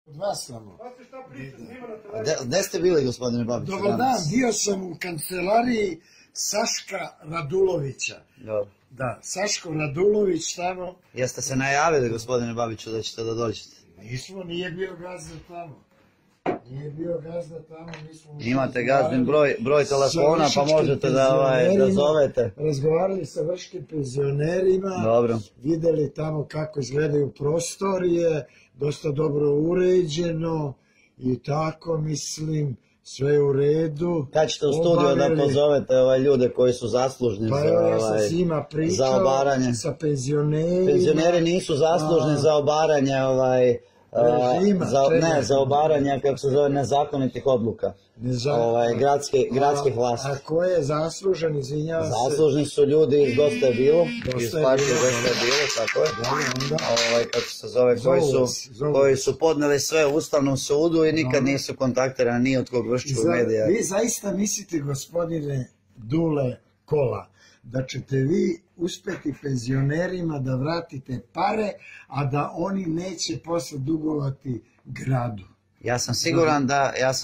Dva samo. Gde ste bili, gospodine Babiću? Dobar dan, bio sam u kancelariji Saška Radulovića. Dobro. Da, Saško Radulović tamo. Jeste se najavili, gospodine Babiću, da ćete da dođete? Nismo, nije bio gazda tamo. Nije bio gazda tamo, nismo... Imate gazdin broj telefona, pa možete da zovete. Razgovarali sa vrškim penzionerima. Dobro. Videli tamo kako izgledaju prostorije, dosta dobro uređeno i tako, mislim, sve u redu. Kad ćete u studiju da pozovete ljude koji su zaslužni za obaranje? Sa penzionerima. Penzioneri nisu zaslužni za obaranje za obaranje, kako se zove, nezakonitih odluka gradskih vlasti. A ko je zaslužen, izvinjavam se? Zaslužni su ljudi iz Dosta je bilo, iz partije Dosta je bilo, tako je, kako se zove, koji su podneli sve u Ustavnom sudu i nikad nisu kontaktirani ni od kog vršću medija. Vi zaista mislite, gospodine Dule Kola, da ćete vi uspeti penzionerima da vratite pare, a da oni neće posle dugovati gradu? Ja sam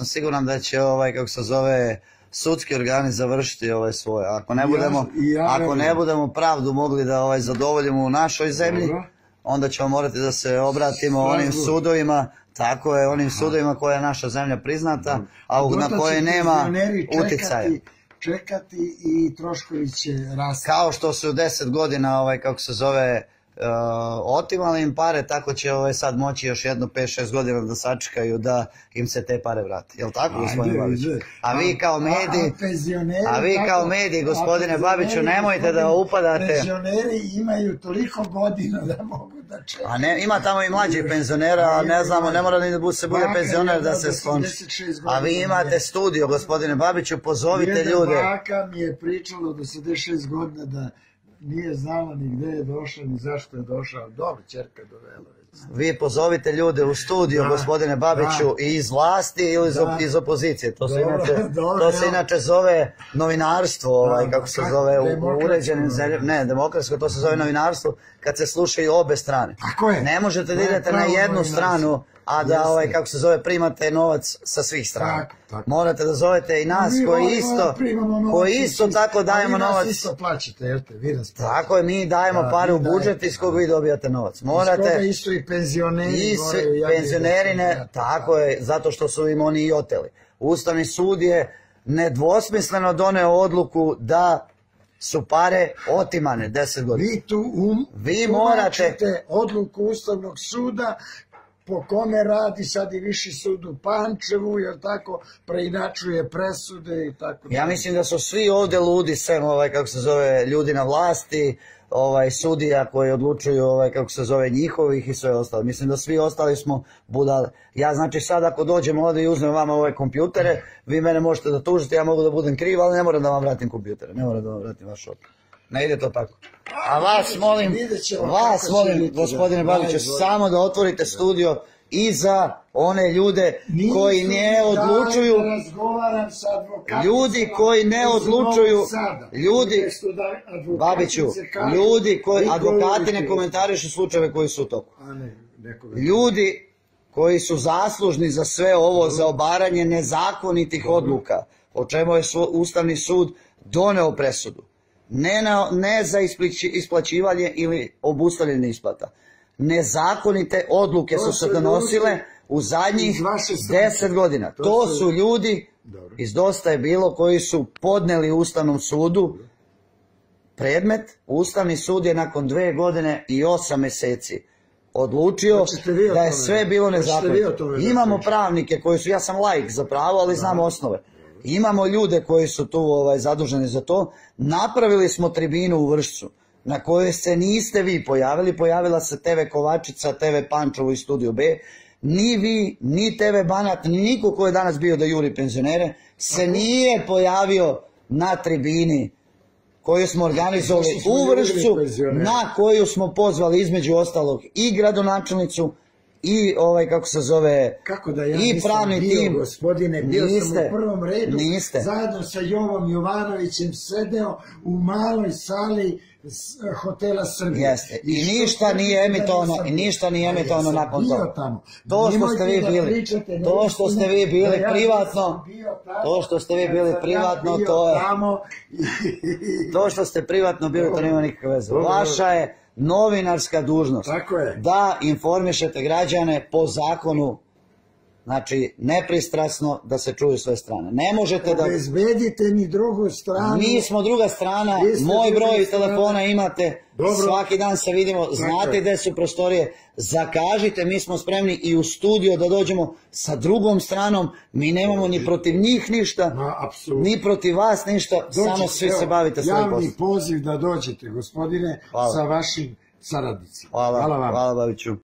siguran da će, kako se zove, sudski organi završiti svoje. Ako ne budemo pravdu mogli da zadovoljimo u našoj zemlji, onda ćemo morati da se obratimo onim sudovima, tako je, onim sudovima koje je naša zemlja priznata, a na koje nema uticaja. Čekati i troškovi će rasti. Kao što su 10 godina, kako se zove, otimali im pare, tako će sad moći još jedno 5-6 godina da sačekaju da im se te pare vrati. Jel' tako, gospodine Babiću? A vi kao mediji, gospodine Babiću, nemojte da upadate... Penzioneri imaju toliko godina da mogu da čekaju. Ima tamo i mlađih penzionera, a ne znamo, ne mora ni da se bude penzioner da se skonči. A vi imate studio, gospodine Babiću, pozovite ljude. Jedna baka mi je pričala do 76 godina da nije znala ni gde je došao, ni zašto je došao. Dobro, ćerka dovela. Vi pozovite ljude u studio, gospodine Babiću, i iz vlasti ili iz opozicije. To se inače zove novinarstvo, kako se zove u uređenim zemljama. Ne, demokratsko, to se zove novinarstvo kad se slušaju obe strane. Ne možete da idete na jednu stranu, a da, kako se zove, primate novac sa svih strana. Morate da zovete i nas koji isto tako dajemo novac. A vi nas isto plaćate, jel te? Vi nas plaćate. Tako je, mi dajemo pare u budžet iz kog vi dobijate novac. Morate... Iz koga isto i penzioneri. I penzioneri ne, tako je, zato što su im oni i oteli. Ustavni sud je nedvosmisleno doneo odluku da su pare otimane 10 godina. Vi tu tumačite odluku Ustavnog suda po kome radi sad i Viši sud u Pančevu, jer tako preinačuje presude i tako. Ja mislim da su svi ovde ludi, sem kako se zove, ljudi na vlasti, sudija koji odlučuju, kako se zove, njihovih i sve ostalo. Mislim da svi ostali smo budale. Ja, znači, sad ako dođem ovde i uzmem vama ove kompjutere, vi mene možete da tužite, ja mogu da budem kriv, ali ne moram da vam vratim kompjutere, ne moram da vam vratim vaš odluku. Ne ide to tako. A vas molim, gospodine Babiću, samo da otvorite studio i za one ljude koji ne odlučuju, ljudi koji ne odlučuju, Babiću, ljudi koji, advokati ne komentarišu slučajeve koji su u toku. Ljudi koji su zaslužni za sve ovo, za obaranje nezakonitih odluka, o čemu je Ustavni sud doneo presudu. Ne za isplaćivanje ili obustavljanje isplata. Nezakonite odluke su se donosile u zadnjih 10 godina. To su ljudi iz Dosta je bilo koji su podneli Ustavnom sudu predmet. Ustavni sud je nakon 2 godine i 8 meseci odlučio da je sve bilo nezakonito. Imamo pravnike koji su, ja sam laik za pravo, ali znam osnove. Imamo ljude koji su tu zaduženi za to. Napravili smo tribinu u Vršcu na kojoj se niste vi pojavili. Pojavila se TV Kovačica, TV Pančevo i Studio B. Ni vi, ni TV Banat, ni niko ko je danas bio da juri penzionere se nije pojavio na tribini koju smo organizovali u Vršcu, na koju smo pozvali između ostalog i gradonačelnicu i kako se zove, kako da ja i pravni tim. Gospodine, bio sam u prvom redu, zajedno sa Jovom Jovanovićem sedeo u maloj sali hotela Srbije. Jeste. I ništa nije emitovano nakon toga. To što ste vi bili, to što ste vi bili privatno, to što ste privatno bili, to nema nikakve veze. Vaša je novinarska dužnost da informišete građane po zakonu, znači nepristrasno, da se čuju sve strane. Ne možete da... Obezbedite mi drugu stranu. Mi smo druga strana, moj broj telefona imate, svaki dan se vidimo, znate gde su prostorije, zakažite, mi smo spremni i u studio da dođemo sa drugom stranom, mi nemamo ni protiv njih ništa, ni protiv vas ništa, samo svi se bavite svojim poslom. Javni poziv da dođete, gospodine, sa vašim saradnicima. Hvala vam. Hvala, Babiću.